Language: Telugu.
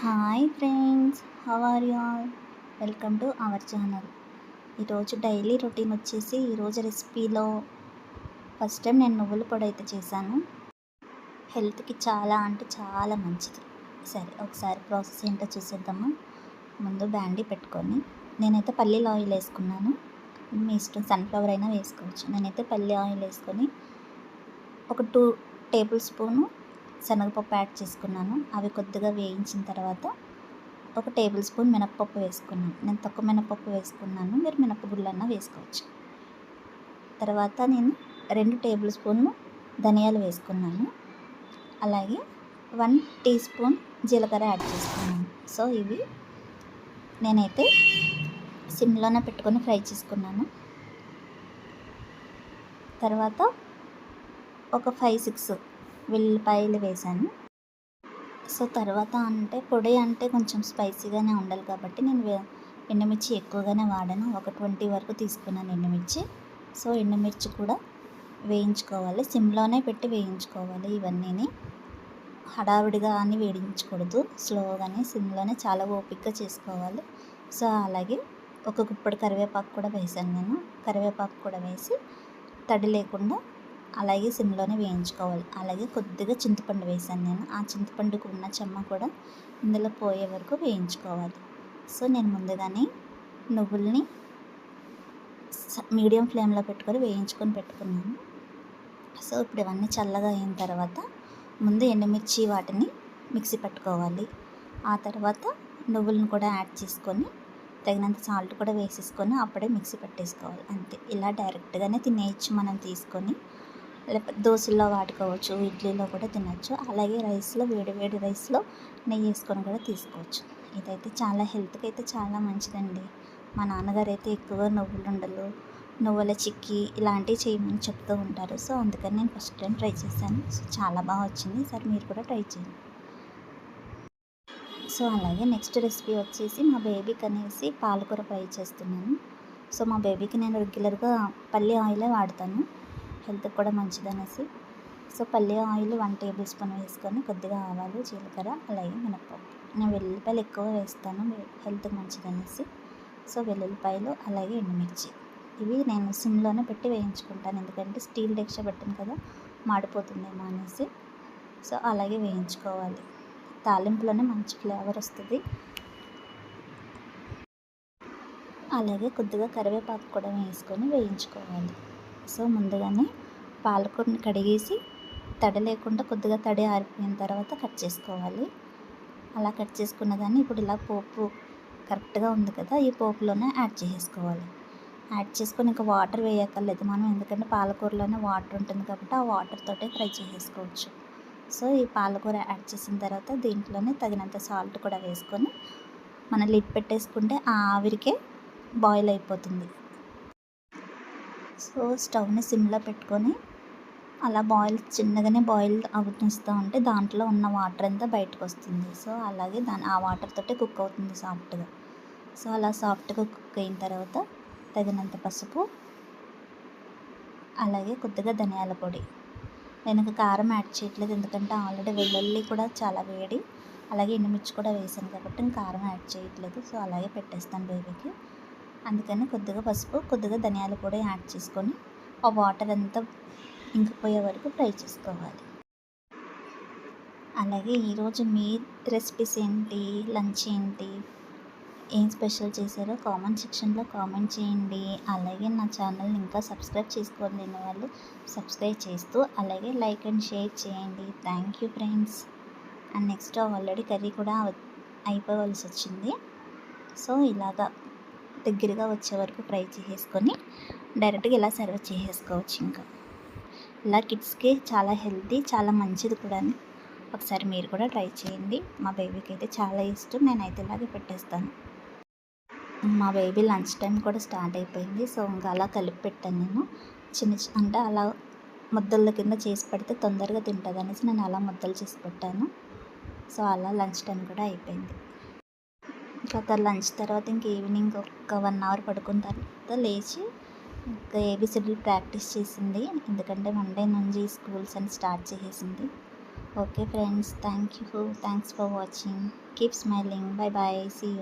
Hi friends, how are you all? Welcome to our channel. ఈరోజు డైలీ రొటీన్ వచ్చేసి ఈరోజు రెసిపీలో ఫస్ట్ టైం నేను నువ్వుల పొడి అయితే చేశాను. హెల్త్కి చాలా అంటే చాలా మంచిది. సరే, ఒకసారి ప్రాసెస్ ఏంటో చూసేద్దామా. ముందు బ్యాండీ పెట్టుకొని నేనైతే పల్లీల ఆయిల్ వేసుకున్నాను. మీ ఇష్టం, సన్ఫ్లవర్ అయినా వేసుకోవచ్చు. నేనైతే పల్లి ఆయిల్ వేసుకొని ఒక 2 టేబుల్ స్పూను శనగపప్పు యాడ్ చేసుకున్నాను. అవి కొద్దిగా వేయించిన తర్వాత ఒక టేబుల్ స్పూన్ మినప్పప్పు వేసుకున్నాను. నేను తక్కువ మినప్పప్పు వేసుకున్నాను, మీరు మినపగుళ్ళన్నా వేసుకోవచ్చు. తర్వాత నేను 2 టేబుల్ స్పూన్లు ధనియాలు వేసుకున్నాను. అలాగే 1 టీ స్పూన్ జీలకర్ర యాడ్ చేసుకున్నాను. సో ఇవి నేనైతే సిమ్లోనే పెట్టుకొని ఫ్రై చేసుకున్నాను. తర్వాత ఒక 5-6 వెల్లుల్లిపాయలు వేసాను. సో తర్వాత అంటే పొడి అంటే కొంచెం స్పైసీగానే ఉండాలి కాబట్టి నేను ఎండుమిర్చి ఎక్కువగానే వాడాను. ఒక 20 వరకు తీసుకున్నాను ఎండుమిర్చి. సో ఎండుమిర్చి కూడా వేయించుకోవాలి, సిమ్లోనే పెట్టి వేయించుకోవాలి. ఇవన్నీ హడావిడిగా అని వేయించకూడదు, స్లోగానే సిమ్లోనే చాలా ఓపికగా చేసుకోవాలి. సో అలాగే ఒక గుప్పడి కరివేపాకు కూడా వేసాను. నేను కరివేపాకు కూడా వేసి తడి లేకుండా అలాగే సిమ్లోనే వేయించుకోవాలి. అలాగే కొద్దిగా చింతపండు వేసాను నేను. ఆ చింతపండుకు ఉన్న చెమ్మ కూడా ఇందులో పోయే వరకు వేయించుకోవాలి. సో నేను ముందుగానే నువ్వుల్ని మీడియం ఫ్లేమ్లో పెట్టుకొని వేయించుకొని పెట్టుకున్నాను. సో ఇప్పుడు ఇవన్నీ చల్లగా అయిన తర్వాత ముందు ఎండుమిర్చి వాటిని మిక్సీ పట్టుకోవాలి. ఆ తర్వాత నువ్వులను కూడా యాడ్ చేసుకొని తగినంత సాల్ట్ కూడా వేసేసుకొని అప్పుడే మిక్సీ పట్టేసుకోవాలి. అంతే, ఇలా డైరెక్ట్గానే తినేయచ్చు మనం తీసుకొని. లేకపోతే దోశల్లో వాడుకోవచ్చు, ఇడ్లీలో కూడా తినచ్చు. అలాగే రైస్లో, వేడి వేడి రైస్లో నెయ్యి వేసుకొని కూడా తీసుకోవచ్చు. ఇదైతే చాలా హెల్త్కి అయితే చాలా మంచిదండి. మా నాన్నగారు అయితే ఎక్కువ నువ్వులుండలు, నువ్వుల చిక్కీ ఇలాంటివి చేయమని చెప్తూ ఉంటారు. సో అందుకని నేను ఫస్ట్ టైం ట్రై చేశాను. సో చాలా బాగా వచ్చింది. సరే మీరు కూడా ట్రై చేయండి. సో అలాగే నెక్స్ట్ రెసిపీ వచ్చేసి మా బేబీకి అనేసి పాలకూర ఫ్రై చేస్తున్నాను. సో మా బేబీకి నేను రెగ్యులర్గా పల్లి ఆయిలే వాడతాను, హెల్త్కి కూడా మంచిదనేసి. సో పల్లి ఆయిల్ 1 టేబుల్ స్పూన్ వేసుకొని కొద్దిగా ఆవాలు, జీలకర్ర, అలాగే మినప్పప్పు. నేను వెల్లుల్లిపాయలు ఎక్కువ వేస్తాను, హెల్త్కి మంచిదనేసి. సో వెల్లుల్లిపాయలు అలాగే ఎండుమిర్చి ఇవి నేను సిమ్లోనే పెట్టి వేయించుకుంటాను, ఎందుకంటే స్టీల్ డెక్ష పెట్టాను కదా, మాడిపోతుందేమో అనేసి. సో అలాగే వేయించుకోవాలి. తాలింపులోనే మంచి ఫ్లేవర్ వస్తుంది. అలాగే కొద్దిగా కరివేపాకు కూడా వేసుకొని వేయించుకోవాలి. సో ముందుగానే పాలకూరని కడిగేసి తడి లేకుండా కొద్దిగా తడి ఆరిపోయిన తర్వాత కట్ చేసుకోవాలి. అలా కట్ చేసుకున్న దాన్ని ఇప్పుడు ఇలా పోపు కరెక్ట్గా ఉంది కదా, ఈ పోపులోనే యాడ్ చేసుకోవాలి. యాడ్ చేసుకొని ఇంకా వాటర్ వేయక్కర్లేదు మనం, ఎందుకంటే పాలకూరలోనే వాటర్ ఉంటుంది కాబట్టి ఆ వాటర్ తోటే ఫ్రై చేసుకోవచ్చు. సో ఈ పాలకూర యాడ్ చేసిన తర్వాత దీంట్లోనే తగినంత సాల్ట్ కూడా వేసుకొని మనం లిడ్ పెట్టేసుకుంటే ఆ ఆవిరికే బాయిల్ అయిపోతుంది. సో స్టవ్ని సిమ్లో పెట్టుకొని అలా చిన్నగానే బాయిల్ అవుతూ ఉంటే దాంట్లో ఉన్న వాటర్ అంతా బయటకు వస్తుంది. సో అలాగే ఆ వాటర్ తోటే కుక్ అవుతుంది సాఫ్ట్గా. సో అలా సాఫ్ట్గా కుక్ అయిన తర్వాత తగినంత పసుపు, అలాగే కొద్దిగా ధనియాల పొడి. నేను కారం యాడ్ చేయట్లేదు, ఎందుకంటే ఆల్రెడీ వెల్లుల్లి కూడా చాలా వేడి, అలాగే ఎండుమిర్చి కూడా వేసాను కాబట్టి నేను కారం యాడ్ చేయట్లేదు. సో అలాగే పెట్టేస్తాను బేబీకి. అందుకని కొద్దిగా పసుపు, కొద్దిగా ధనియాల పొడి యాడ్ చేసుకొని ఆ వాటర్ అంతా ఇంకిపోయే వరకు ఫ్రై చేసుకోవాలి. అలాగే ఈరోజు మీ రెసిపీస్ ఏంటి, లంచ్ ఏంటి, ఏం స్పెషల్ చేశారో కామెంట్ సెక్షన్లో కామెంట్ చేయండి. అలాగే నా ఛానల్ని ఇంకా సబ్స్క్రైబ్ చేసుకోలేని వాళ్ళు సబ్స్క్రైబ్ చేస్తూ అలాగే లైక్ అండ్ షేర్ చేయండి. Thank you friends. And next already curry కూడా అయిపోవలసి వచ్చింది. సో ఇలాగా దగ్గరగా వచ్చే వరకు ఫ్రై చేసేసుకొని డైరెక్ట్గా ఇలా సర్వ్ చేసేసుకోవచ్చు. ఇంకా ఇలా కిడ్స్కి చాలా హెల్తీ, చాలా మంచిది కూడా. ఒకసారి మీరు కూడా ట్రై చేయండి. మా బేబీకి అయితే చాలా ఇష్టం, నేనైతే ఇలాగే పెట్టేస్తాను. మా బేబీ లంచ్ టైం కూడా స్టార్ట్ అయిపోయింది. సో ఇంకా అలా కలిపి పెట్టాను నేను. అంటే అలా ముద్దల కింద చేసి పెడితే తొందరగా తింటుంది అనేసి నేను అలా ముద్దలు చేసి పెట్టాను. సో అలా లంచ్ టైం కూడా అయిపోయింది. ఇంకా లంచ్ తర్వాత ఇంక ఈవినింగ్ ఒక 1 అవర్ పడుకున్న తర్వాత లేచి ఇంకా ఏబిసిడీలు ప్రాక్టీస్ చేసింది, ఎందుకంటే మండే నుంచి స్కూల్స్ అని స్టార్ట్ చేసేసింది. Okay friends, thanks for watching. Keep smiling. Bye bye. See you.